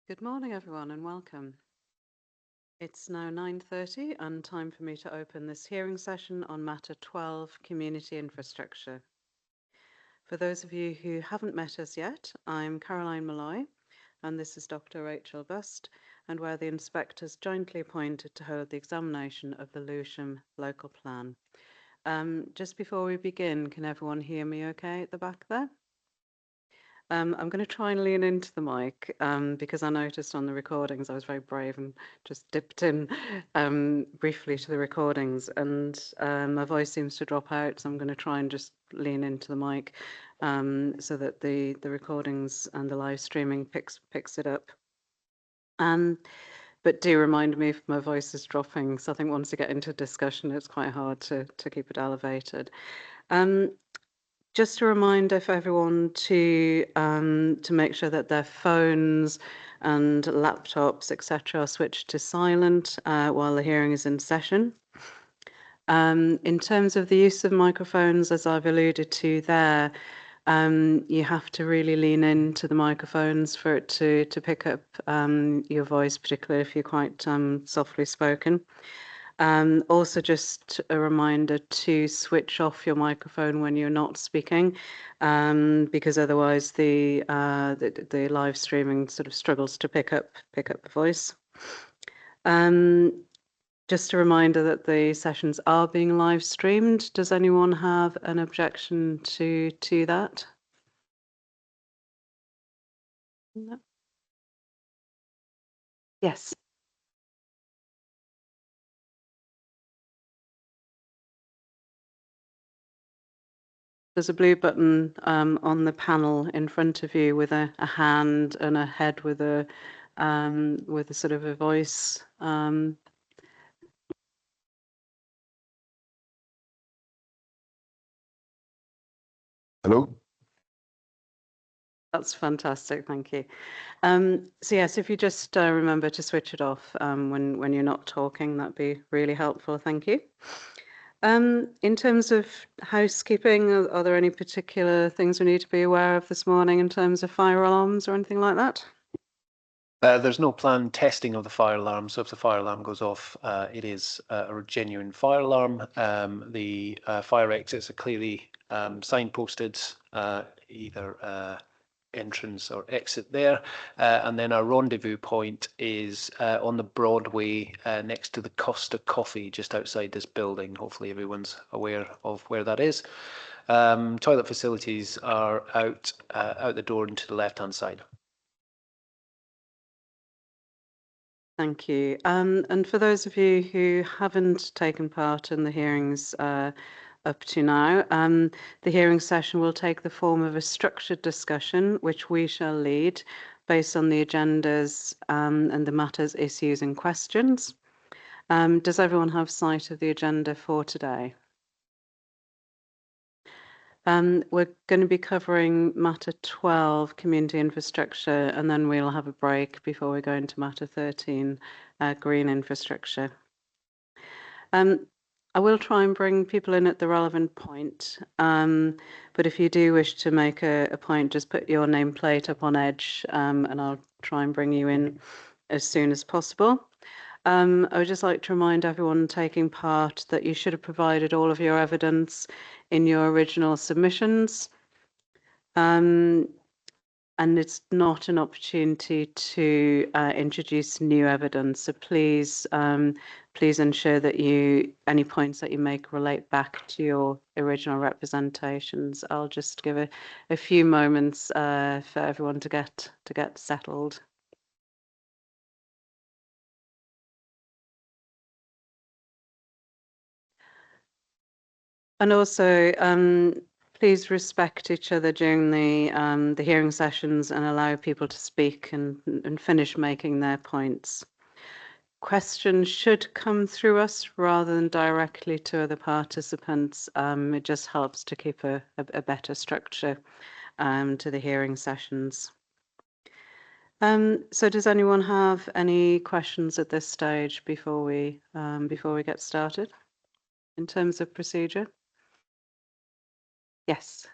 Good morning, everyone, and welcome. It's now 9:30 and time for me to open this hearing session on Matter 12, Community Infrastructure. For those of you who haven't met us yet, I'm Caroline Malloy, and this is Dr. Rachel Bust, and we're the inspectors jointly appointed to hold the examination of the Lewisham local plan. Just before we begin, can everyone hear me okay at the back there? I'm going to try and lean into the mic because I noticed on the recordings I was very brave and just dipped in briefly to the recordings, and my voice seems to drop out, so I'm going to try and just lean into the mic so that the recordings and the live streaming picks it up. But do remind me if my voice is dropping, so I think once I get into discussion, it's quite hard to keep it elevated. Just a reminder for everyone to make sure that their phones and laptops, etc., are switched to silent while the hearing is in session. In terms of the use of microphones, as I've alluded to there, you have to really lean into the microphones for it to pick up your voice, particularly if you're quite softly spoken. Also, just a reminder to switch off your microphone when you're not speaking, because otherwise the live streaming sort of struggles to pick up the voice. Just a reminder that the sessions are being live streamed. Does anyone have an objection to that? No. Yes. There's a blue button on the panel in front of you with a hand and a head with a sort of a voice. Hello? That's fantastic, thank you. So yes, if you just remember to switch it off when you're not talking, that'd be really helpful, thank you. In terms of housekeeping, are there any particular things we need to be aware of this morning in terms of fire alarms or anything like that? There's no planned testing of the fire alarm, so if the fire alarm goes off, it is a genuine fire alarm. The fire exits are clearly signposted, either entrance or exit there, and then our rendezvous point is on the Broadway next to the Costa Coffee, just outside this building. Hopefully everyone's aware of where that is. Toilet facilities are out the door and to the left-hand side. Thank you. And for those of you who haven't taken part in the hearings up to now, the hearing session will take the form of a structured discussion, which we shall lead based on the agendas and the matters, issues and questions. Does everyone have sight of the agenda for today? We're going to be covering Matter 12, Community Infrastructure, and then we'll have a break before we go into Matter 13, Green Infrastructure. I will try and bring people in at the relevant point, but if you do wish to make a point, just put your nameplate up on Edge, and I'll try and bring you in as soon as possible. I would just like to remind everyone taking part that you should have provided all of your evidence in your original submissions. And it's not an opportunity to introduce new evidence. So please, please ensure that any points that you make relate back to your original representations. I'll just give a few moments for everyone to get settled. And also, please respect each other during the hearing sessions and allow people to speak and finish making their points. Questions should come through us rather than directly to other participants. It just helps to keep a better structure to the hearing sessions. So does anyone have any questions at this stage before we get started in terms of procedure? Yes.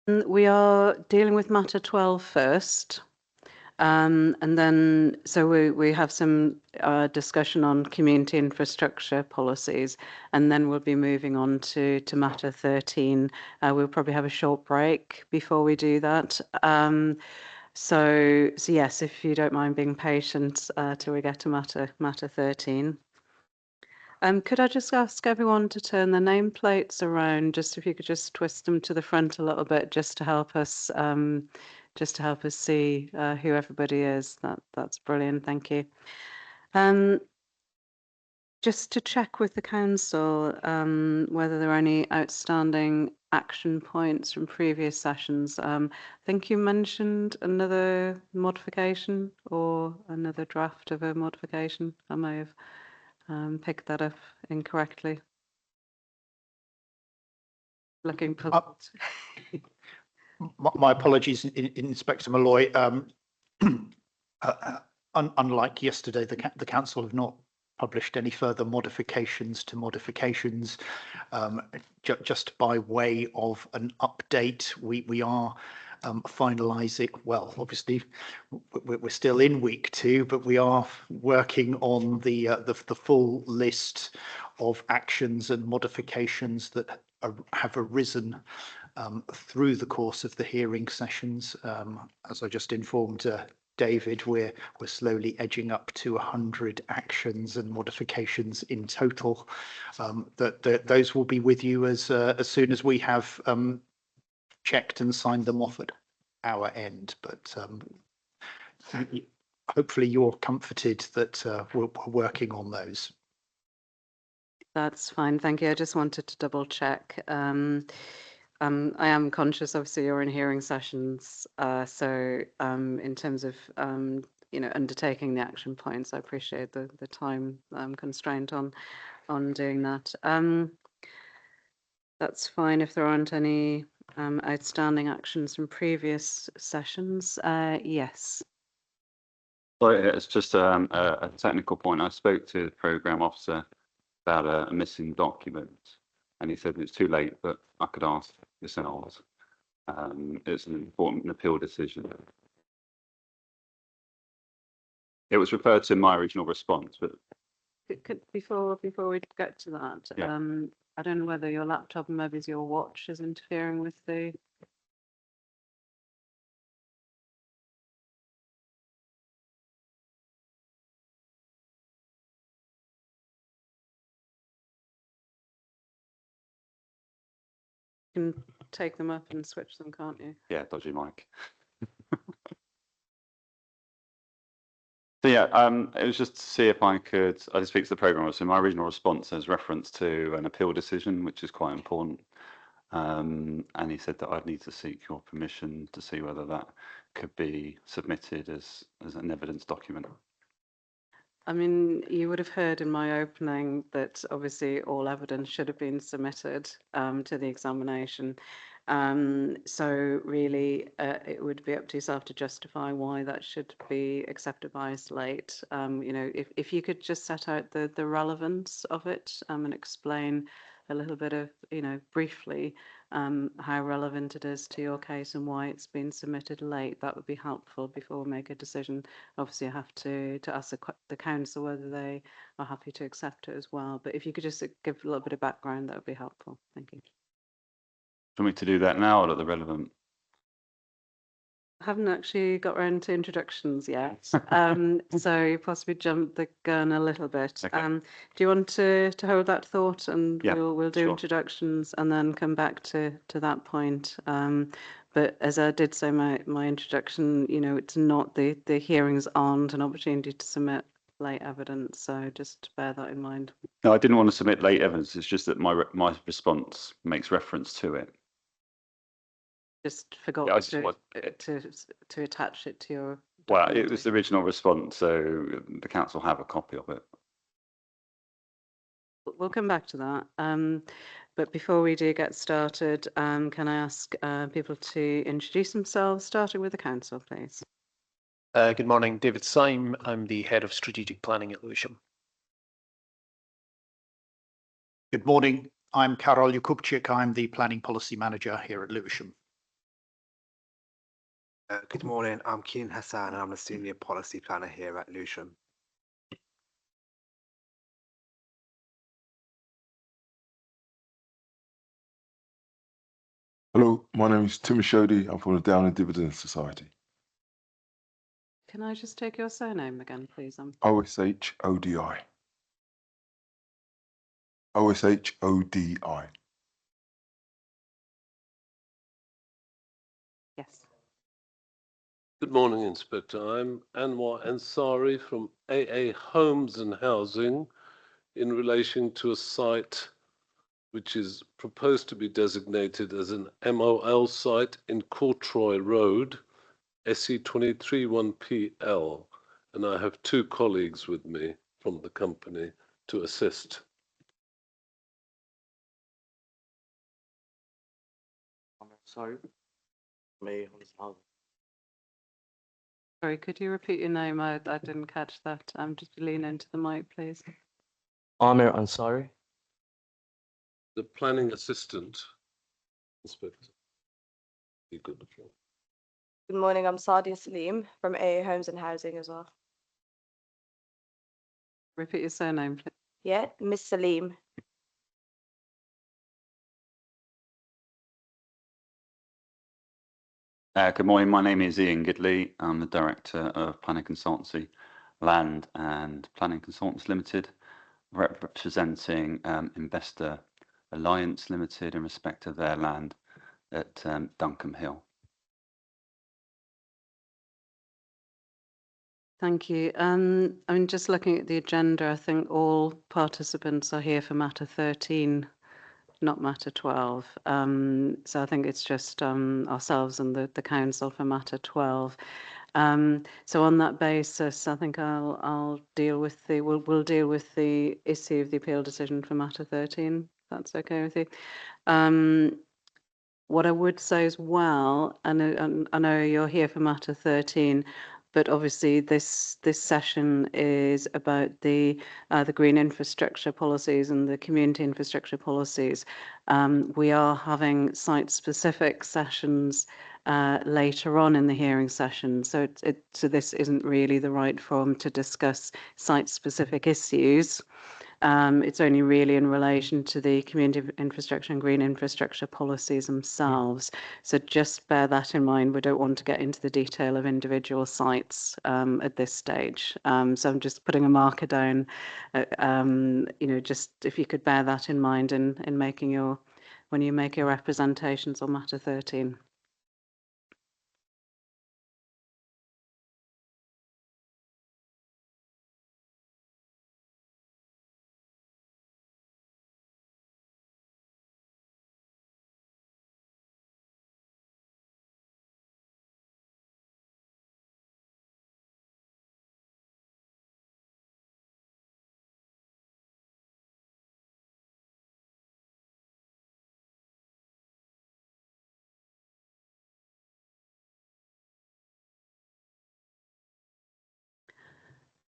We are dealing with matter 12 first. And then, so we have some discussion on community infrastructure policies, and then we'll be moving on to matter 13. We'll probably have a short break before we do that. So yes, if you don't mind being patient till we get to matter 13. Could I just ask everyone to turn their nameplates around, just if you could just twist them to the front a little bit, just to help us see who everybody is. That's brilliant. Thank you. Just to check with the council whether there are any outstanding action points from previous sessions. I think you mentioned another modification or another draft of a modification. I may have picked that up incorrectly. Looking for My apologies, Inspector Malloy. Unlike yesterday, the council have not published any further modifications to modifications. Just by way of an update, we are finalising. Well, obviously, we're still in week 2, but we are working on the full list of actions and modifications that have arisen through the course of the hearing sessions. As I just informed David, we're slowly edging up to 100 actions and modifications in total. Those will be with you as soon as we have checked and signed them off at our end. But hopefully you're comforted that we're working on those. That's fine, thank you. I just wanted to double check. I am conscious, obviously, you're in hearing sessions, so in terms of undertaking the action points, I appreciate the time constraint on doing that. That's fine if there aren't any outstanding actions from previous sessions. Yes. So it's just a technical point. I spoke to the programme officer about a missing document, and he said it's too late, but I could ask yourselves. It's an important appeal decision. It was referred to in my original response, but Before we get to that, yeah. I don't know whether your laptop and maybe your watch is interfering with the. You can take them up and switch them, can't you? Yeah, dodgy mic. So yeah, it was just to see if I could speak to the programme. So my original response has reference to an appeal decision, which is quite important. And he said that I'd need to seek your permission to see whether that could be submitted as an evidence document. I mean, you would have heard in my opening that obviously all evidence should have been submitted to the examination. So really, it would be up to yourself to justify why that should be accepted by us late. If you could just set out the relevance of it and explain a little bit of, briefly how relevant it is to your case and why it's been submitted late, that would be helpful before we make a decision. Obviously, I have to ask the council whether they are happy to accept it as well. But if you could just give a little bit of background, that would be helpful. Thank you. Do you want me to do that now or at the relevant? I haven't actually got around to introductions yet, so you possibly jumped the gun a little bit. Okay. Do you want to hold that thought, and Yeah, we'll do sure. introductions and then come back to that point. But as I did say, my introduction, it's not the hearings aren't an opportunity to submit late evidence, so just bear that in mind. No, I didn't want to submit late evidence. It's just that my response makes reference to it. Just forgot to attach it to your Well, it was the original response, so the council have a copy of it. We'll come back to that. But before we do get started, can I ask people to introduce themselves, starting with the council, please? Good morning, David Syme. I'm the Head of Strategic Planning at Lewisham. Good morning. I'm Karol Jakubczyk. I'm the Planning Policy Manager here at Lewisham. Good morning. I'm Keen Hassan and I'm a senior policy planner here at Lewisham. Hello, my name is Tim Shody. I'm from the Down and Dividend Society. Can I just take your surname again, please? OSHODI. OSHODI. Yes. Good morning, Inspector. I'm Anwar Ansari from AA Homes and Housing in relation to a site which is proposed to be designated as an MOL site in Courtroy Road, SE231PL. And I have two colleagues with me from the company to assist. Sorry. Sorry, could you repeat your name? I didn't catch that. Just lean into the mic, please. Amir Ansari. The planning assistant, Inspector. Be good. Good morning, I'm Sadia Salim from AA Homes and Housing as well. Repeat your surname, please. Yeah, Miss Salim. Good morning. My name is Ian Gidley. I'm the Director of Planning Consultancy, Land and Planning Consultants Limited, representing Investor Alliance Limited in respect of their land at Duncombe Hill. Thank you. I'm just looking at the agenda. I think all participants are here for matter 13, not matter 12. So I think it's just ourselves and the council for matter 12. So on that basis, I think I'll deal with we'll deal with the issue of the appeal decision for matter 13. If that's okay with you. What I would say as well, and I know you're here for matter 13, but obviously this session is about the green infrastructure policies and the community infrastructure policies. We are having site-specific sessions later on in the hearing session, so so this isn't really the right forum to discuss site-specific issues. It's only really in relation to the community infrastructure and green infrastructure policies themselves. So just bear that in mind. We don't want to get into the detail of individual sites at this stage. So I'm just putting a marker down, just if you could bear that in mind in making when you make your representations on matter 13.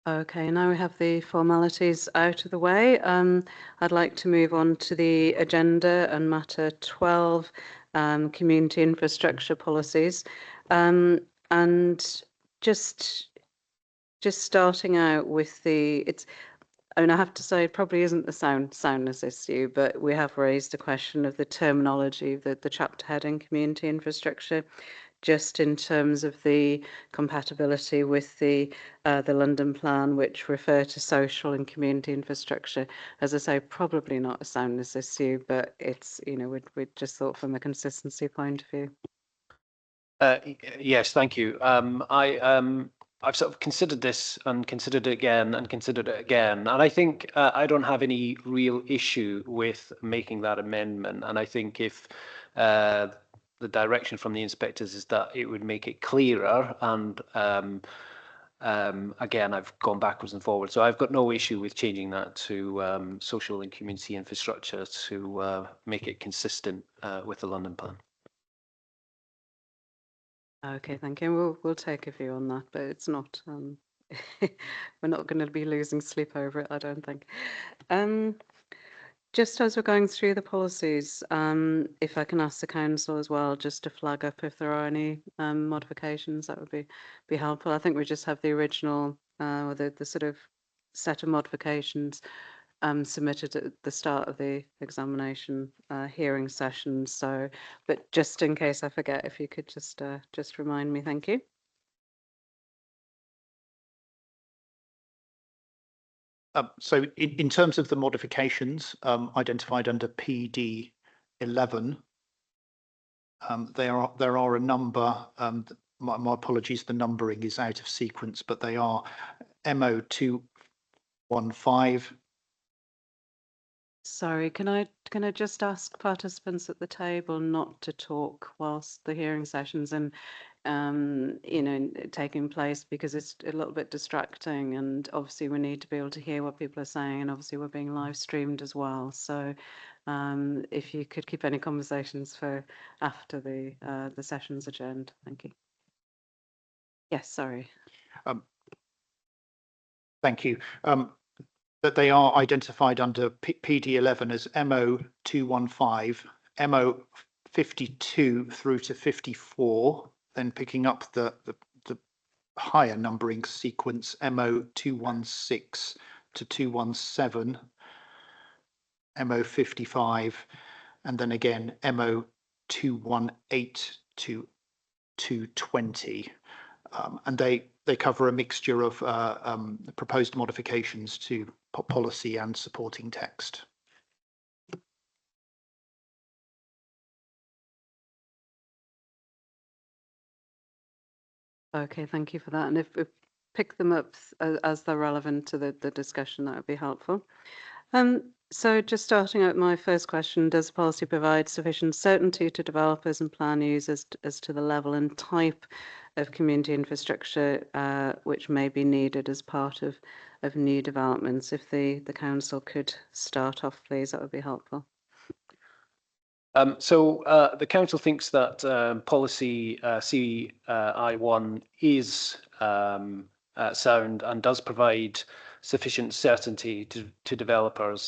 Okay, now we have the formalities out of the way. I'd like to move on to the agenda and matter 12, community infrastructure policies. And just starting out with I have to say it probably isn't the soundness issue, but we have raised a question of the terminology, the chapter heading community infrastructure, just in terms of the compatibility with the London plan, which refer to social and community infrastructure. As I say, probably not a soundness issue, but it's, we just thought from a consistency point of view. Yes, thank you. I've sort of considered this and considered it again and considered it again, and I think I don't have any real issue with making that amendment. And I think if the direction from the inspectors is that it would make it clearer, and again, I've gone backwards and forwards, so I've got no issue with changing that to social and community infrastructure to make it consistent with the London plan. Okay, thank you. We'll take a view on that, but it's not. We're not going to be losing sleep over it, I don't think. Just as we're going through the policies, if I can ask the council as well, just to flag up if there are any modifications, that would be helpful. I think we just have the original or the sort of set of modifications submitted at the start of the examination hearing session. So, but just in case I forget, if you could just remind me, thank you. So in terms of the modifications identified under PD 11, there are a number. My apologies, the numbering is out of sequence, but they are MO 215. Sorry, can I just ask participants at the table not to talk whilst the hearing sessions and taking place, because it's a little bit distracting, and obviously we need to be able to hear what people are saying, and obviously we're being live streamed as well. So if you could keep any conversations for after the session's adjourned, thank you. Yes, sorry. Thank you. That they are identified under PD 11 as MO 215, MO 52 through to 54, then picking up the higher numbering sequence, MO 216 to 217, MO 55, and then again MO 218 to 220. And they cover a mixture of proposed modifications to policy and supporting text. Okay, thank you for that. And if pick them up as they're relevant to the discussion, that would be helpful. So just starting out, my first question, does policy provide sufficient certainty to developers and plan users as to the level and type of community infrastructure which may be needed as part of new developments? If the council could start off, please, that would be helpful. So the council thinks that policy CI1 is sound and does provide sufficient certainty to developers